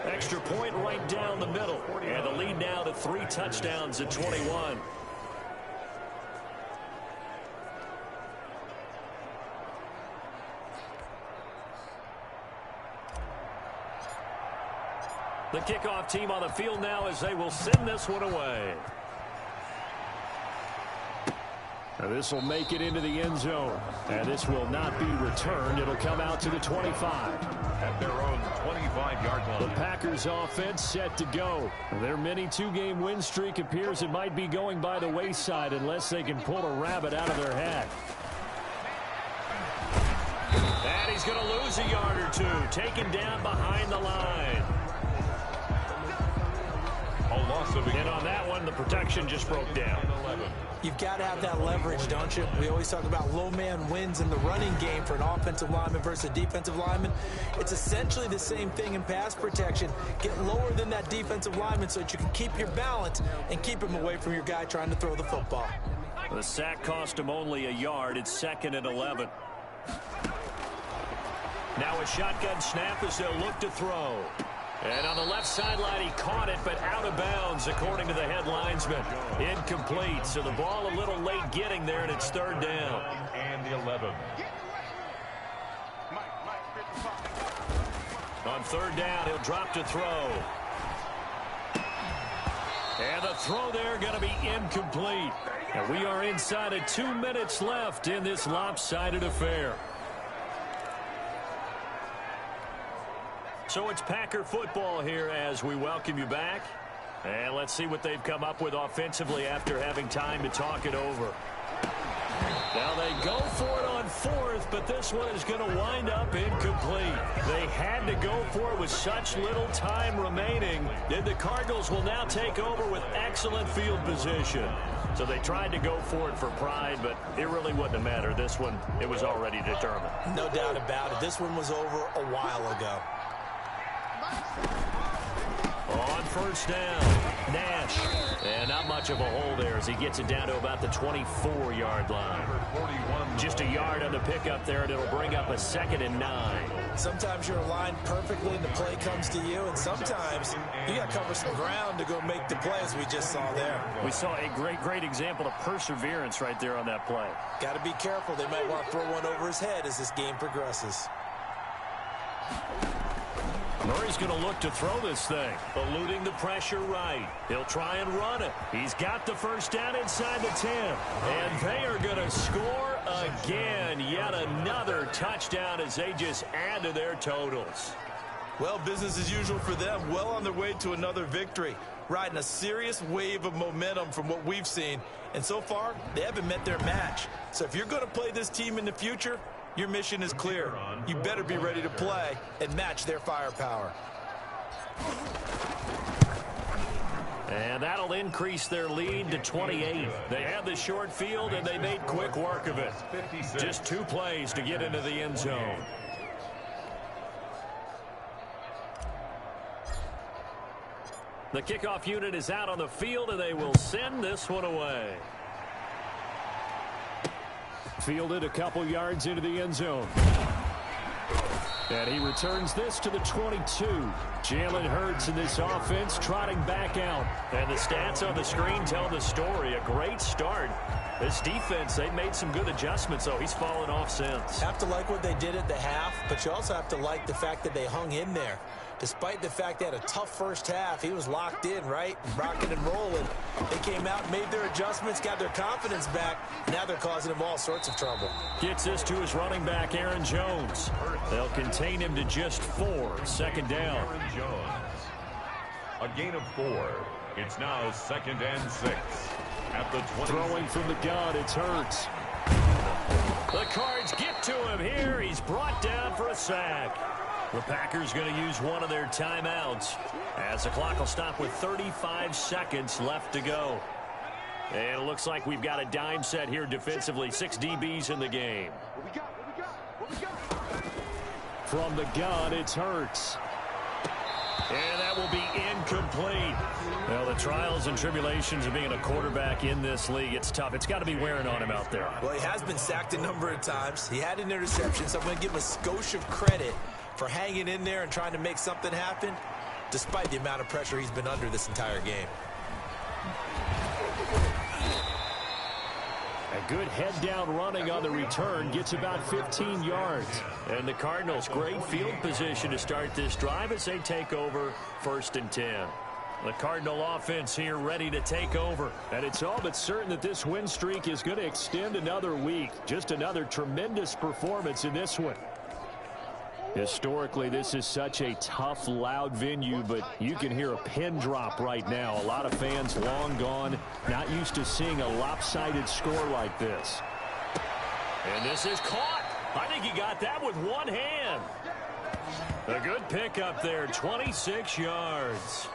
Speaker 8: Extra point right down the middle. And the lead now to 3 touchdowns at 21. The kickoff team on the field now as they will send this one away.
Speaker 12: Now this will make it into the end zone. And this will not be returned. It'll come out to the 25.
Speaker 7: At their own 25-yard line.
Speaker 12: The Packers offense set to go. Their mini 2-game win streak appears it might be going by the wayside unless they can pull a rabbit out of their hat.
Speaker 8: And he's going to lose a yard or two. Taken down behind the line. And on that one, the protection just broke down.
Speaker 9: You've got to have that leverage, don't you? We always talk about low man wins in the running game for an offensive lineman versus a defensive lineman. It's essentially the same thing in pass protection. Get lower than that defensive lineman so that you can keep your balance and keep him away from your guy trying to throw the football.
Speaker 8: The sack cost him only a yard. It's 2nd and 11. Now a shotgun snap as they'll look to throw. And on the left sideline, he caught it, but out of bounds, according to the head linesman. Incomplete, so the ball a little late getting there, and it's 3rd down.
Speaker 7: And 11.
Speaker 8: On 3rd down, he'll drop to throw. And the throw there going to be incomplete. And we are inside of 2 minutes left in this lopsided affair. So it's Packer football here as we welcome you back. And let's see what they've come up with offensively after having time to talk it over. Now they go for it on 4th, but this one is going to wind up incomplete. They had to go for it with such little time remaining. And the Cardinals will now take over with excellent field position. So they tried to go for it for pride, but it really wouldn't have mattered. This one, it was already determined.
Speaker 9: No doubt about it. This one was over a while ago.
Speaker 8: On 1st down, Nash. And not much of a hole there as he gets it down to about the 24-yard line. Just a yard on the pickup there, and it'll bring up a 2nd and 9.
Speaker 9: Sometimes you're aligned perfectly and the play comes to you, and sometimes you got to cover some ground to go make the play, as we just saw there.
Speaker 8: We saw a great example of perseverance right there on that play.
Speaker 9: Got to be careful. They might want to throw one over his head as this game progresses.
Speaker 8: Murray's going to look to throw this thing, eluding the pressure right. He'll try and run it. He's got the 1st down inside the 10. And they are going to score again. Yet another touchdown as they just add to their totals.
Speaker 9: Well, business as usual for them. Well on their way to another victory. Riding a serious wave of momentum from what we've seen. And so far, they haven't met their match. So if you're going to play this team in the future, your mission is clear. You better be ready to play and match their firepower.
Speaker 8: And that'll increase their lead to 28. They had the short field, and they made quick work of it. Just 2 plays to get into the end zone. The kickoff unit is out on the field, and they will send this one away.
Speaker 12: Fielded a couple yards into the end zone. And he returns this to the 22. Jalen Hurts in this offense trotting back out.
Speaker 8: And the stats on the screen tell the story. A great start. This defense, they made some good adjustments, though. He's fallen off since.
Speaker 9: Have to like what they did at the half, but you also have to like the fact that they hung in there. Despite the fact they had a tough first half, he was locked in, right? Rocking and rolling. They came out, made their adjustments, got their confidence back. Now they're causing him all sorts of trouble.
Speaker 8: Gets this to his running back, Aaron Jones. They'll contain him to just 4. 2nd down.
Speaker 7: Aaron Jones. A gain of 4. It's now 2nd and 6. At the 20.
Speaker 12: Throwing from the gun, it's Hurts.
Speaker 8: The Cards get to him here. He's brought down for a sack. The Packers going to use one of their timeouts as the clock will stop with 35 seconds left to go. And it looks like we've got a dime set here defensively. 6 DBs in the game.
Speaker 12: From the gun, it's Hurts.
Speaker 8: And that will be incomplete. Well, the trials and tribulations of being a quarterback in this league, it's tough. It's got to be wearing on him out there.
Speaker 9: Well, he has been sacked a number of times. He had an interception, so I'm going to give him a skosh of credit for hanging in there and trying to make something happen. despite the amount of pressure he's been under this entire game.
Speaker 12: A good head-down running on the return gets about 15 yards. And the Cardinals, great field position to start this drive as they take over 1st and 10. The Cardinal offense here ready to take over. And it's all but certain that this win streak is going to extend another week. Just another tremendous performance in this one. Historically, this is such a tough, loud venue, but you can hear a pin drop right now. A lot of fans long gone, not used to seeing a lopsided score like this.
Speaker 8: And this is caught. I think he got that with one hand. A good pickup there, 26 yards.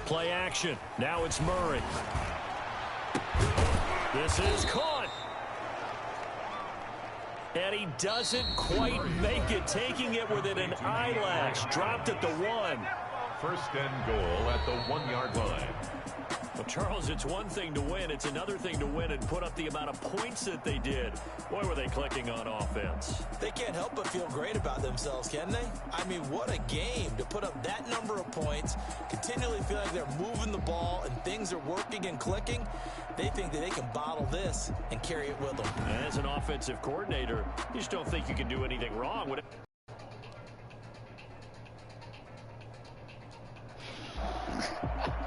Speaker 8: Play action. Now it's Murray. This is caught. And he doesn't quite make it, taking it within an eyelash. Dropped at the 1.
Speaker 7: 1st and goal at the 1-yard line.
Speaker 8: Well, Charles, it's one thing to win. It's another thing to win and put up the amount of points that they did. Boy, were they clicking on offense.
Speaker 9: They can't help but feel great about themselves, can they? I mean, what a game to put up that number of points, continually feel like they're moving the ball and things are working and clicking. They think that they can bottle this and carry it with them.
Speaker 8: As an offensive coordinator, you just don't think you can do anything wrong with it.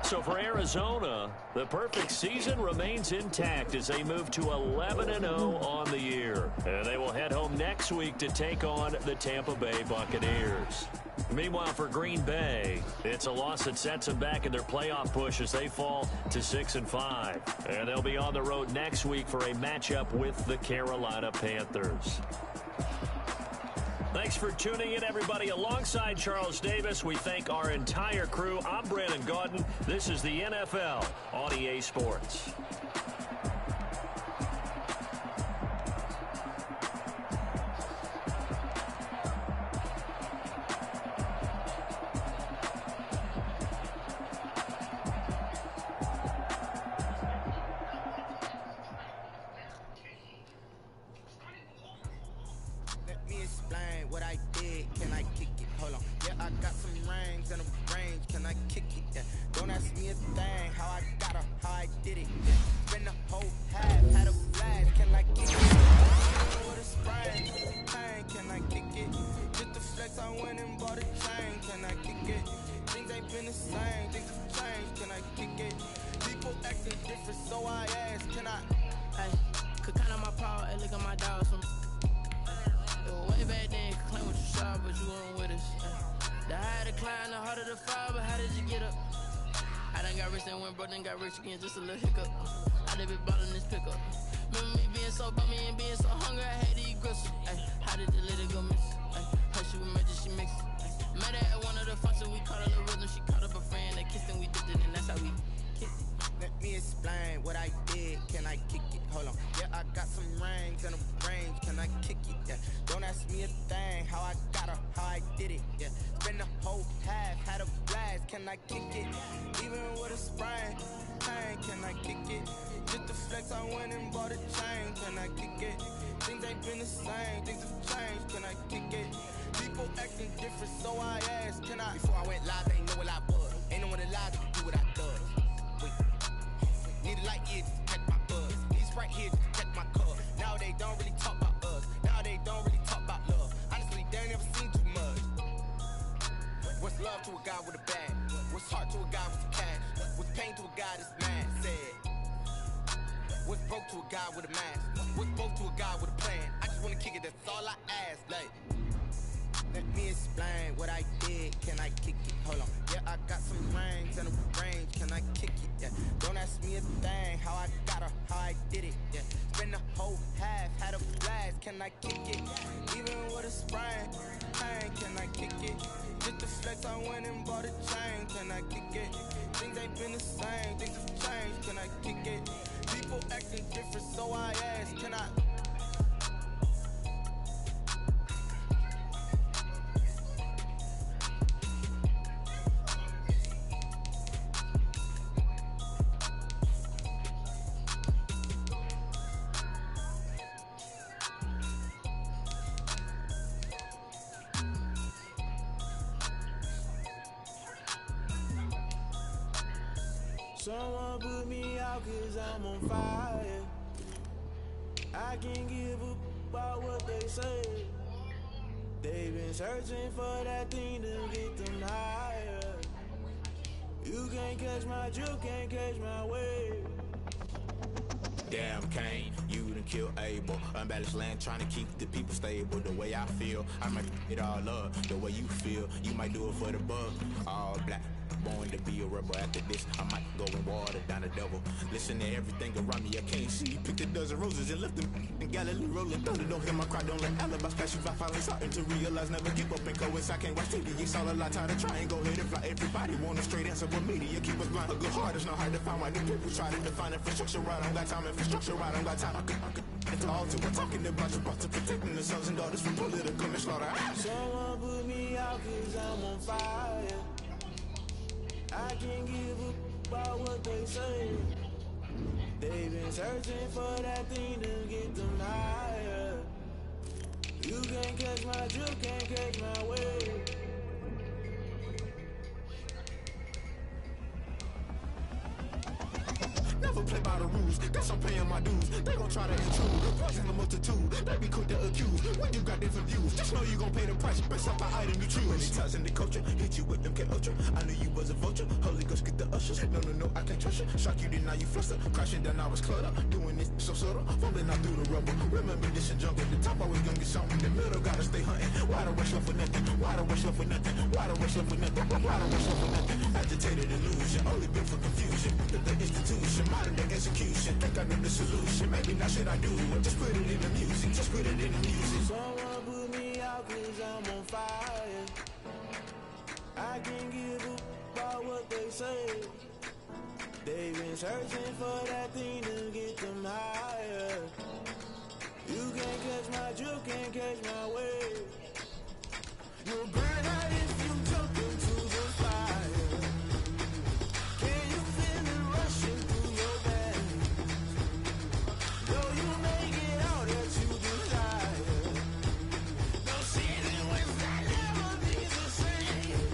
Speaker 8: So for Arizona, the perfect season remains intact as they move to 11-0 on the year. And they will head home next week to take on the Tampa Bay Buccaneers. Meanwhile, for Green Bay, it's a loss that sets them back in their playoff push as they fall to 6-5. And they'll be on the road next week for a matchup with the Carolina Panthers. Thanks for tuning in, everybody. Alongside Charles Davis, we thank our entire crew. I'm Brandon Gaudin. This is the NFL on EA Sports.
Speaker 13: Again, just a little hiccup. I done been ballin' this pickup. Remember me being so bummy and being so hungry, I had to eat gristle. How did the lady go miss? Her she was magic, she mixed. Met her at one of the functions, we caught her the rhythm. She caught up a friend, they kissed and we dipped it, and that's how we kicked it. Let me explain what I did. Can I kick it? Hold on. Yeah, I got some rings and a range. Can I kick it? Yeah. Don't ask me a thing. How I got her, how I did it. Yeah. Spend the whole half, had a blast. Can I kick it? Even with a sprain. Can I kick it? Just the flex, I went and bought a chain. Can I kick it? Things ain't been the same, things have changed. Can I kick it? People acting different, so I asked, can I? Before I went live, they ain't know what I was. Ain't no one alive to do what I does. Wait. Need a light here just to check my buzz. Need Sprite here just to check my cup. Now they don't really talk about us. Now they don't really talk about love. Honestly, they ain't never seen too much. What's love to a guy with a bag? What's heart to a guy with some cash? What's pain to a guy that's mad? Said. What's broke to a guy with a mask? What's broke to a guy with a plan? I just wanna kick it, that's all I ask. Like, let me explain what I did. Can I kick it? Hold on. Yeah, I got some rings and a range. Can I kick it? Yeah. Don't ask me a thing. How I got her, how I did it. Yeah. Spend the whole half, had a blast. Can I kick it? Even with a sprain. Pain, can I kick it? Just the flex, I went and bought a chain. Can I kick it? Things ain't been the same, things have changed. Can I kick it? People acting different, so I asked, can I?
Speaker 2: Someone put me out 'cause I'm on fire. I can't give up about what they say. They've been searching for that thing to get them higher. You can't catch my drift, can't catch my wave.
Speaker 1: Damn Kane, you done killed Abel. Unbalanced land, trying to keep the people stable. The way I feel, I might it all up. The way you feel, you might do it for the bug. All black, born to be a rebel. After this, I might go and water down the devil. Listen to everything around me, I can't see. Picked a dozen roses and left them in Galilee rolling thunder. Don't hear my cry, don't let alibis pass you by. Finally starting to realize, never give up and coincide. Can't watch TV, it's all a lot. Tired of trying, go ahead and fly. Everybody want a straight answer, but media keep us blind. A good heart is not hard to find. Why the people try to define infrastructure right? I don't got time, infrastructure right? I don't got time. I could it's all to we're talking about your boss to protecting the sons and daughters from political manslaughter.
Speaker 2: Someone put me out 'cause I'm on fire. I can't give up about what they say. They've been searching for that thing to get them higher. You can't catch my drift, can't catch my wave.
Speaker 1: Never play by the rules, guess I'm paying my dues. They gon' try to intrude, poison the multitude. They be quick to accuse, when you got different views. Just know you gon' pay the price, based off the item you choose. Many times in the culture, hit you with them Ultra. I knew you was a vulture, Holy Ghost get the ushers. No, I can't trust you. Shock you, then now you fluster. Crashing down, I was cluttered. Doing this so subtle, fumbling out through the rubble. Remember this and jump at the top, always gonna get something. In the middle, gotta stay hunting. Why the rush left for nothing? Why the rush left for nothing? Why the rush left for nothing? Why the rush left for nothing? Agitated illusion, only built for confusion. The institution, modern day execution. Think I know the solution. Maybe not should I do it? Just put it in the music. Just put it in the music.
Speaker 2: Someone put me out 'cause I'm on fire. I can't give up about what they say. They've been searching for that thing to get them higher. You can't catch my drift, can't catch my wave. You'll burn out if you jump into the fire. Can you feel it rushing through your veins? Though you may get out that you desire. No ceiling was that never be the same.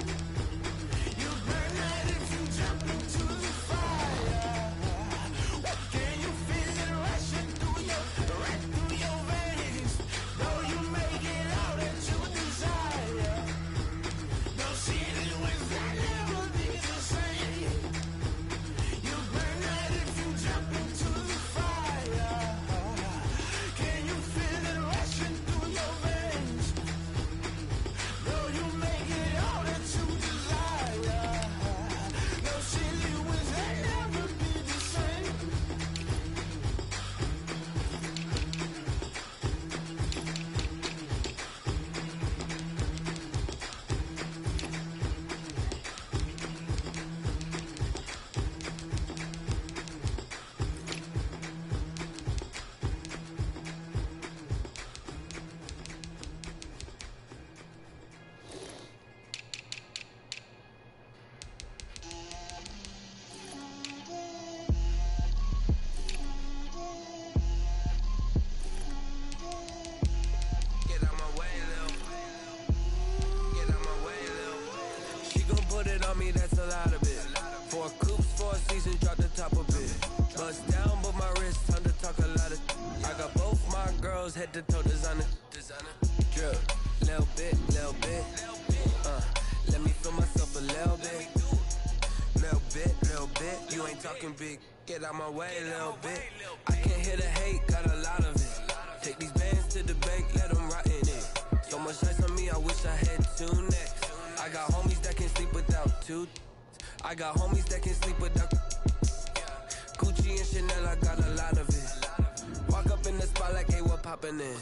Speaker 2: You burn out if you jump into the fire. Can you feel it rushing through your veins? Though you may get out that you desire. No ceiling was that never be the same. You burn out if you jump into the fire. Can you feel it rushing through your veins? Though you may get all that you desire. No ceiling was that never be the same.
Speaker 5: Get out my way, Lil. Get out my way, Lil. She gon' put it on me, that's a lot of it. 4 coops, 4 seasons, drop the top a bit. Bust down, but my wrist, time to talk a lot of. I got both my girls, head to toe designer. Drip, little bit, little bit. Let me feel myself a little bit. Little bit. You ain't talking big. Get out my way, little bit. I can't hear the hate, got a lot of it. Take these bands to the bank, let them rot in it. So much ice on me, I wish I had 2 necks. I got homies that can sleep without 2. I got homies that can sleep without Gucci and Chanel, I got a lot of it. Walk up in the spot like, hey, what poppin' in?